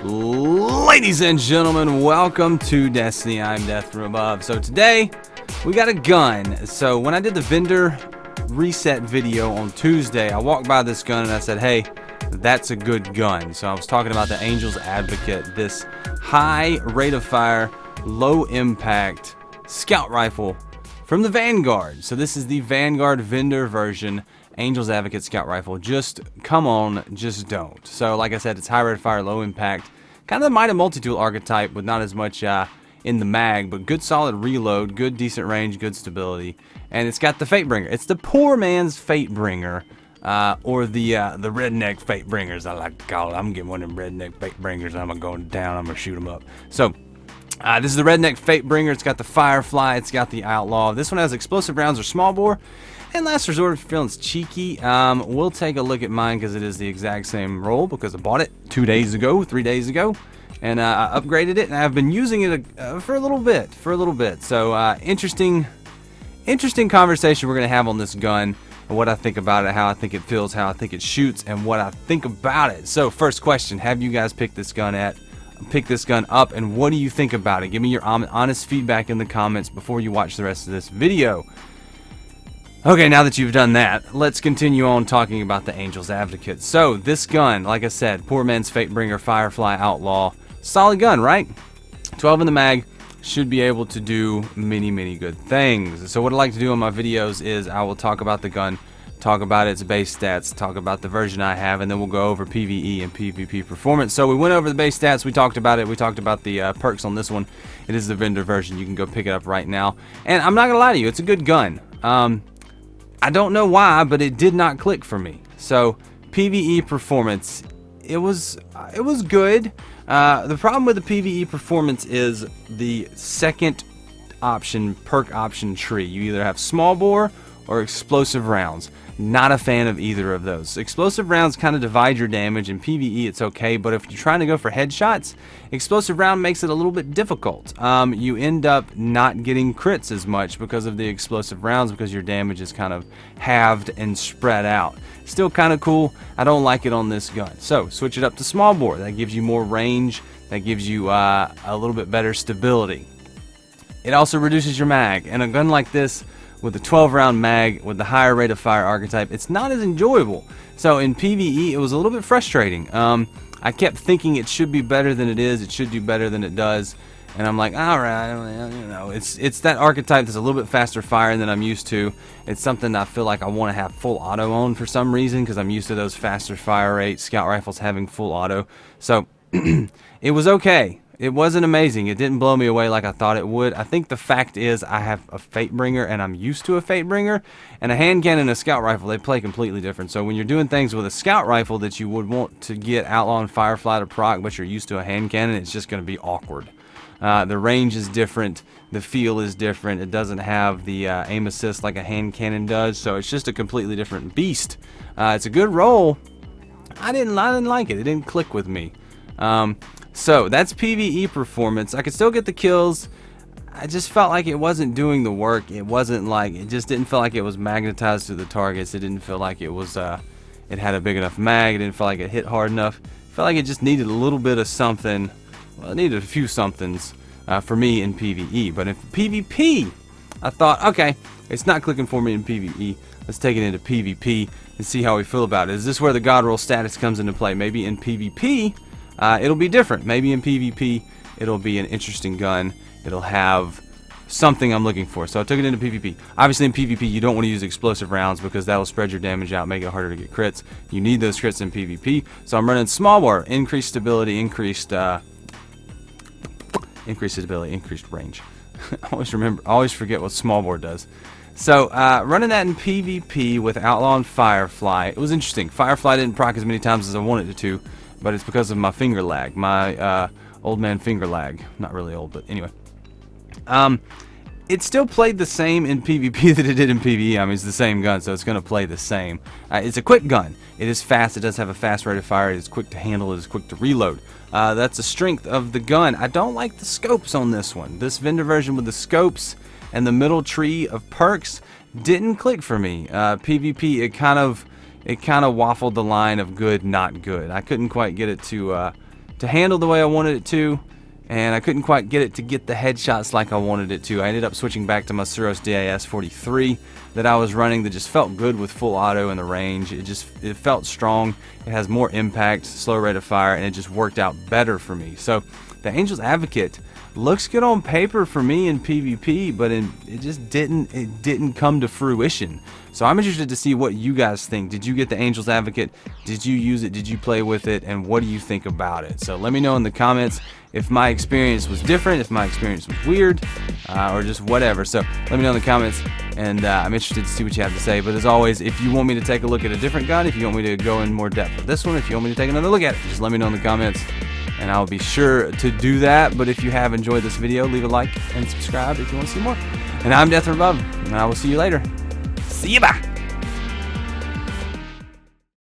Ladies and gentlemen, welcome to Destiny. I'm Death from Above. So today, we got a gun. So when I did the vendor reset video on Tuesday, I walked by this gun and I said, hey, that's a good gun. So I was talking about the Angel's Advocate, this high rate of fire, low impact scout rifle from the Vanguard. So this is the Vanguard vendor version Angel's Advocate scout rifle. Just come on, just don't. So like I said, it's high rate of fire, low impact, kind of the mythic multi-tool archetype with not as much in the mag, but good solid reload, good decent range, good stability, and it's got the Fatebringer. It's the poor man's Fatebringer, or the redneck Fatebringers, I like to call it. I'm getting one of them redneck Fatebringers, and I'm gonna go down, I'm gonna shoot them up. So this is the redneck Fatebringer. It's got the Firefly, it's got the Outlaw. This one has explosive rounds or small bore. And last resort, if you're feeling cheeky, we'll take a look at mine because it is the exact same roll because I bought it 3 days ago, and I upgraded it, and I've been using it for a little bit. So interesting conversation we're gonna have on this gun, and what I think about it, how I think it feels, how I think it shoots, and what I think about it. So first question: have you guys picked this gun up, and what do you think about it? Give me your honest feedback in the comments before you watch the rest of this video. Okay, now that you've done that, let's continue on talking about the Angel's Advocate. So, this gun, like I said, poor man's Fatebringer, Firefly, Outlaw, solid gun, right? 12 in the mag, should be able to do many good things. So what I like to do on my videos is I will talk about the gun, talk about its base stats, talk about the version I have, and then we'll go over PvE and PvP performance. So we went over the base stats, we talked about it, we talked about the perks on this one. It is the vendor version, you can go pick it up right now. And I'm not gonna lie to you, it's a good gun. I don't know why, but it did not click for me. So PvE performance, it was good. The problem with the PvE performance is the second option, perk option tree. You either have small bore or explosive rounds. Not a fan of either of those. Explosive rounds kind of divide your damage. In PvE it's okay, but if you're trying to go for headshots, explosive round makes it a little bit difficult. You end up not getting crits as much because of the explosive rounds, because your damage is kind of halved and spread out. Still kind of cool. I don't like it on this gun. So switch it up to small bore. That gives you more range. That gives you a little bit better stability. It also reduces your mag. And a gun like this, with the 12 round mag, with the higher rate of fire archetype, it's not as enjoyable. So in PvE, it was a little bit frustrating. I kept thinking it should be better than it is, it should do better than it does, and I'm like, alright, you know, it's that archetype that's a little bit faster firing than I'm used to. It's something I feel like I want to have full auto on for some reason, because I'm used to those faster fire rate scout rifles having full auto. So it was okay. It wasn't amazing. It didn't blow me away like I thought it would. I think the fact is I have a Fatebringer and I'm used to a Fatebringer, and a hand cannon and a scout rifle, they play completely different. So when you're doing things with a scout rifle that you would want to get Outlaw and Firefly to proc, but you're used to a hand cannon, it's just going to be awkward. The range is different. The feel is different. It doesn't have the aim assist like a hand cannon does, so it's just a completely different beast. It's a good roll. I didn't like it. It didn't click with me. So that's PvE performance. I could still get the kills. I just felt like it wasn't doing the work. It just didn't feel like it was magnetized to the targets. It didn't feel like it was it had a big enough mag. It didn't feel like it hit hard enough. It felt like it just needed a little bit of something. Well, it needed a few somethings for me in PvE. But in PvP, I thought, okay, it's not clicking for me in PvE. Let's take it into PvP and see how we feel about it. Is this where the God roll status comes into play? Maybe in PvP it'll be different. Maybe in PvP it'll be an interesting gun. It'll have something I'm looking for. So I took it into PvP. Obviously in PvP you don't want to use explosive rounds because that'll spread your damage out, make it harder to get crits. You need those crits in PvP. So I'm running small bore, increased stability, increased stability, increased range. I always forget what small bore does. So running that in PvP with Outlaw and Firefly, it was interesting. Firefly didn't proc as many times as I wanted it to, but it's because of my finger lag, my old man finger lag. Not really old, but anyway. It still played the same in PvP that it did in PvE. I mean, it's the same gun, so it's going to play the same. It's a quick gun. It is fast. It does have a fast rate of fire. It is quick to handle. It is quick to reload. That's the strength of the gun. I don't like the scopes on this one. This vendor version with the scopes and the middle tree of perks didn't click for me. PvP, it kind of waffled the line of good, not good. I couldn't quite get it to to handle the way I wanted it to, and I couldn't quite get it to get the headshots like I wanted it to. I ended up switching back to my Suros DAS 43 that I was running that just felt good with full auto in the range. It felt strong. It has more impact, slow rate of fire, and it just worked out better for me. So the Angel's Advocate looks good on paper for me in PvP, but it just didn't come to fruition. So I'm interested to see what you guys think. Did you get the Angel's Advocate? Did you use it? Did you play with it? And what do you think about it? So let me know in the comments if my experience was different, if my experience was weird, or just whatever. So let me know in the comments, and I'm interested to see what you have to say. But as always, if you want me to take a look at a different gun, if you want me to go in more depth with this one, if you want me to take another look at it, just let me know in the comments, and I'll be sure to do that. But if you have enjoyed this video, leave a like and subscribe if you want to see more. And I'm Death from Above, and I will see you later. See you, bye.